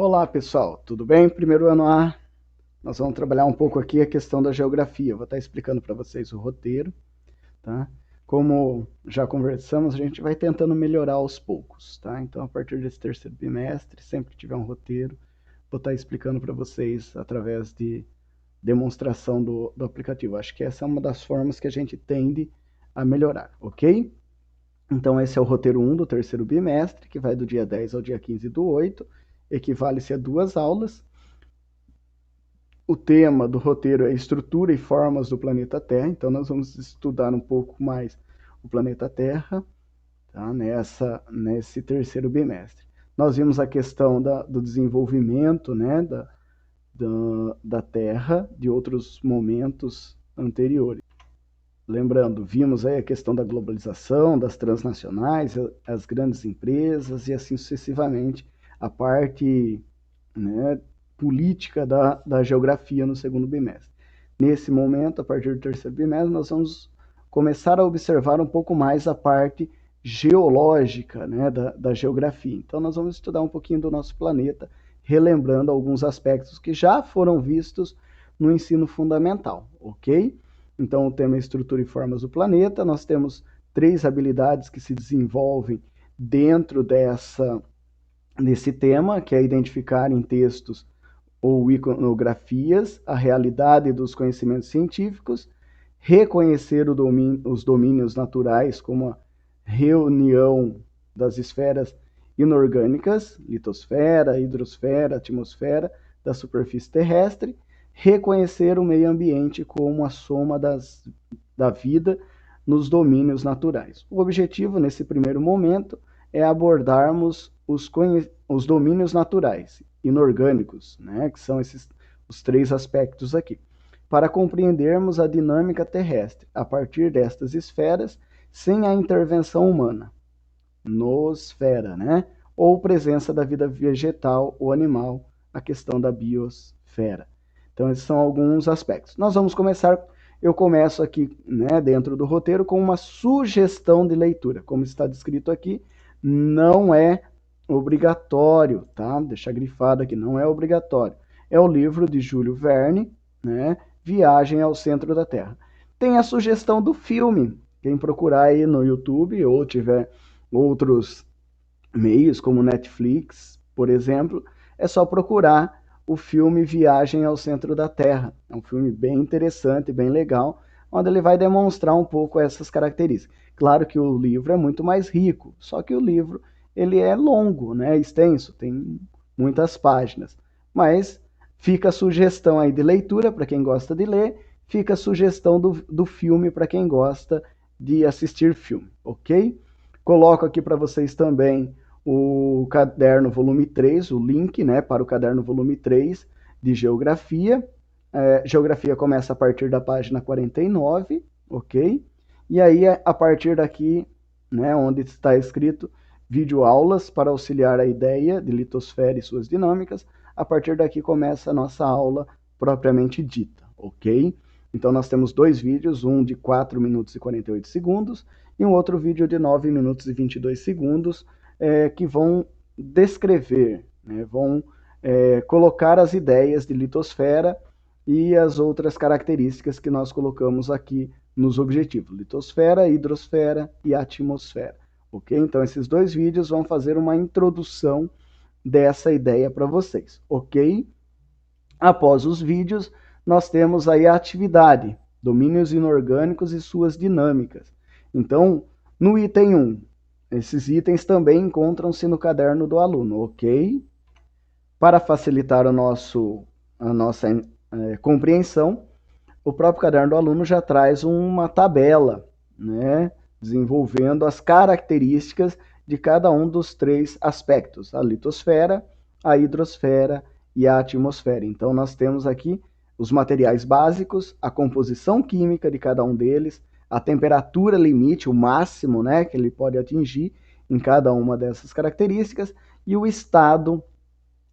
Olá pessoal, tudo bem? Primeiro ano A, nós vamos trabalhar um pouco aqui a questão da geografia. Eu vou estar explicando para vocês o roteiro, tá? Como já conversamos, a gente vai tentando melhorar aos poucos, tá? Então, a partir desse terceiro bimestre, sempre que tiver um roteiro, vou estar explicando para vocês através de demonstração do aplicativo. Acho que essa é uma das formas que a gente tende a melhorar, ok? Então, esse é o roteiro 1 do terceiro bimestre, que vai do dia 10 ao dia 15/8, equivale-se a 2 aulas. O tema do roteiro é estrutura e formas do planeta Terra, então nós vamos estudar um pouco mais o planeta Terra, tá? Nesse terceiro bimestre. Nós vimos a questão do desenvolvimento, né, da Terra, de outros momentos anteriores. Lembrando, vimos aí a questão da globalização, das transnacionais, as grandes empresas e assim sucessivamente, a parte, né, política da geografia no segundo bimestre. Nesse momento, a partir do terceiro bimestre, nós vamos começar a observar um pouco mais a parte geológica, né, da geografia. Então, nós vamos estudar um pouquinho do nosso planeta, relembrando alguns aspectos que já foram vistos no ensino fundamental, ok? Então, o tema é estrutura e formas do planeta. Nós temos 3 habilidades que se desenvolvem dentro desse tema, que é identificar em textos ou iconografias a realidade dos conhecimentos científicos, reconhecer os domínios naturais, como a reunião das esferas inorgânicas, litosfera, hidrosfera, atmosfera, da superfície terrestre, reconhecer o meio ambiente como a soma da vida nos domínios naturais. O objetivo, nesse primeiro momento, é abordarmos os domínios naturais, inorgânicos, né, que são os 3 aspectos aqui, para compreendermos a dinâmica terrestre a partir destas esferas, sem a intervenção humana, nosfera, né, ou presença da vida vegetal ou animal, a questão da biosfera. Então, esses são alguns aspectos. Nós vamos começar, eu começo aqui, né, dentro do roteiro, com uma sugestão de leitura. Como está descrito aqui, não é obrigatório, tá? Deixa grifado aqui, não é obrigatório. É o livro de Júlio Verne, né, Viagem ao Centro da Terra. Tem a sugestão do filme, quem procurar aí no YouTube ou tiver outros meios, como Netflix, por exemplo, é só procurar o filme Viagem ao Centro da Terra. É um filme bem interessante, bem legal, onde ele vai demonstrar um pouco essas características. Claro que o livro é muito mais rico, só que o livro ele é longo, né, extenso, tem muitas páginas. Mas fica a sugestão aí de leitura para quem gosta de ler, fica a sugestão do filme para quem gosta de assistir filme, ok? Coloco aqui para vocês também o caderno volume 3, o link, né, para o caderno volume 3 de Geografia. Geografia começa a partir da página 49, ok? E aí, a partir daqui, né, onde está escrito videoaulas para auxiliar a ideia de litosfera e suas dinâmicas, a partir daqui começa a nossa aula propriamente dita, ok? Então, nós temos 2 vídeos, um de 4 minutos e 48 segundos e um outro vídeo de 9 minutos e 22 segundos, que vão descrever, né, vão colocar as ideias de litosfera e as outras características que nós colocamos aqui nos objetivos, litosfera, hidrosfera e atmosfera, ok? Então, esses 2 vídeos vão fazer uma introdução dessa ideia para vocês, ok? Após os vídeos, nós temos aí a atividade, domínios inorgânicos e suas dinâmicas. Então, no item 1, esses itens também encontram-se no caderno do aluno, ok? Para facilitar a nossa compreensão, o próprio caderno do aluno já traz uma tabela, né, desenvolvendo as características de cada um dos 3 aspectos, a litosfera, a hidrosfera e a atmosfera. Então, nós temos aqui os materiais básicos, a composição química de cada um deles, a temperatura limite, o máximo, né, que ele pode atingir em cada uma dessas características, e o estado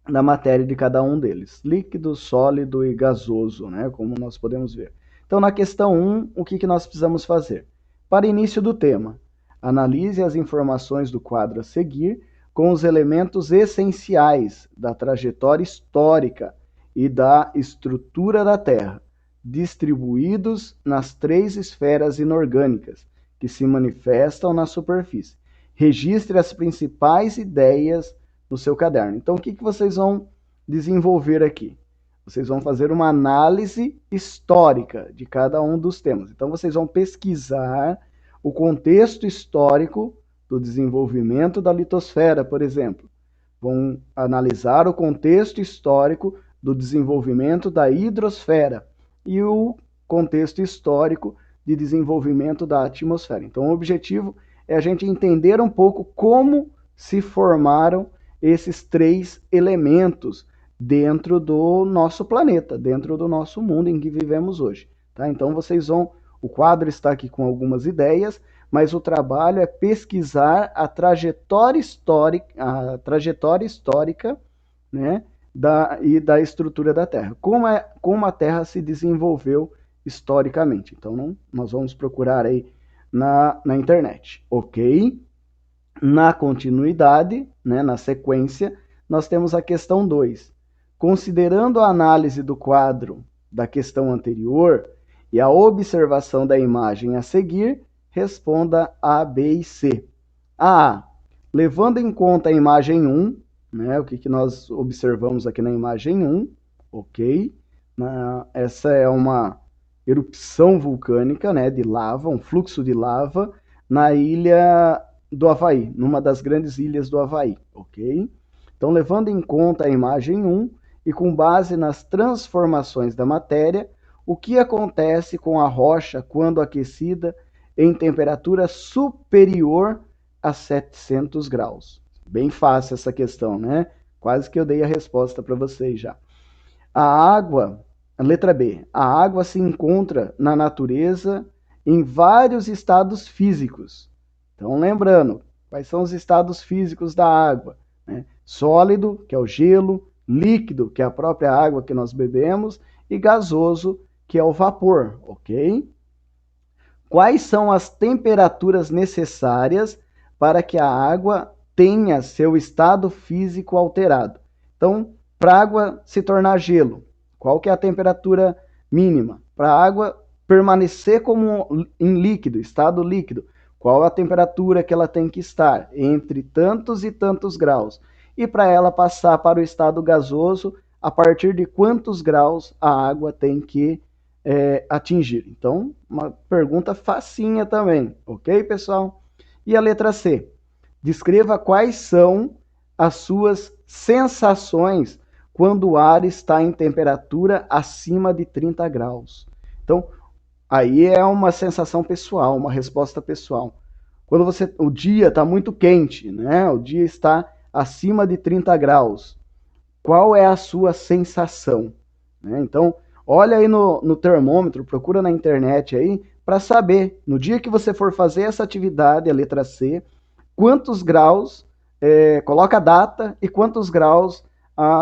da matéria de cada um deles, líquido, sólido e gasoso, né, como nós podemos ver. Então, na questão 1, o que nós precisamos fazer? Para início do tema, analise as informações do quadro a seguir com os elementos essenciais da trajetória histórica e da estrutura da Terra, distribuídos nas 3 esferas inorgânicas que se manifestam na superfície. Registre as principais ideias no seu caderno. Então, o que vocês vão desenvolver aqui? Vocês vão fazer uma análise histórica de cada um dos temas. Então, vocês vão pesquisar o contexto histórico do desenvolvimento da litosfera, por exemplo. Vão analisar o contexto histórico do desenvolvimento da hidrosfera e o contexto histórico de desenvolvimento da atmosfera. Então, o objetivo é a gente entender um pouco como se formaram esses 3 elementos dentro do nosso planeta, dentro do nosso mundo em que vivemos hoje. Tá? Então, o quadro está aqui com algumas ideias, mas o trabalho é pesquisar a trajetória histórica, né, da estrutura da Terra. Como a Terra se desenvolveu historicamente. Então, nós vamos procurar aí na internet, ok? Na continuidade, né, na sequência, nós temos a questão 2. Considerando a análise do quadro da questão anterior e a observação da imagem a seguir, responda A, B e C. A. Levando em conta a imagem 1, né, o que nós observamos aqui na imagem 1, ok? Essa é uma erupção vulcânica, né, de lava, um fluxo de lava na ilha do Havaí, numa das grandes ilhas do Havaí, ok? Então, levando em conta a imagem 1 e com base nas transformações da matéria, o que acontece com a rocha quando aquecida em temperatura superior a 700 graus? Bem fácil essa questão, né? Quase que eu dei a resposta para vocês já. A letra B, a água se encontra na natureza em vários estados físicos. Então, lembrando, quais são os estados físicos da água? Né? Sólido, que é o gelo, líquido, que é a própria água que nós bebemos, e gasoso, que é o vapor, ok? Quais são as temperaturas necessárias para que a água tenha seu estado físico alterado? Então, para a água se tornar gelo, qual que é a temperatura mínima? Para a água permanecer como em líquido, estado líquido, qual a temperatura que ela tem que estar? Entre tantos e tantos graus. E para ela passar para o estado gasoso, a partir de quantos graus a água tem que atingir? Então, uma pergunta facinha também, ok, pessoal? E a letra C. Descreva quais são as suas sensações quando o ar está em temperatura acima de 30 graus. Então, aí é uma sensação pessoal, uma resposta pessoal. Quando o dia está muito quente, né? O dia está acima de 30 graus. Qual é a sua sensação? Né? Então, olha aí no termômetro, procura na internet aí, para saber, no dia que você for fazer essa atividade, a letra C, quantos graus, coloca a data e quantos graus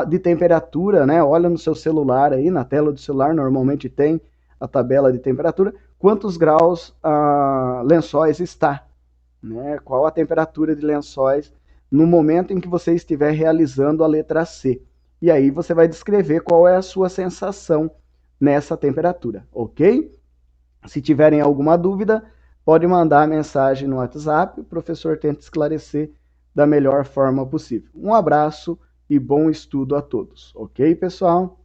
de temperatura, né? Olha no seu celular aí, na tela do celular, normalmente tem a tabela de temperatura, quantos graus Lençóis está, né? Qual a temperatura de Lençóis no momento em que você estiver realizando a letra C. E aí você vai descrever qual é a sua sensação nessa temperatura, ok? Se tiverem alguma dúvida, pode mandar a mensagem no WhatsApp, o professor tenta esclarecer da melhor forma possível. Um abraço e bom estudo a todos, ok, pessoal?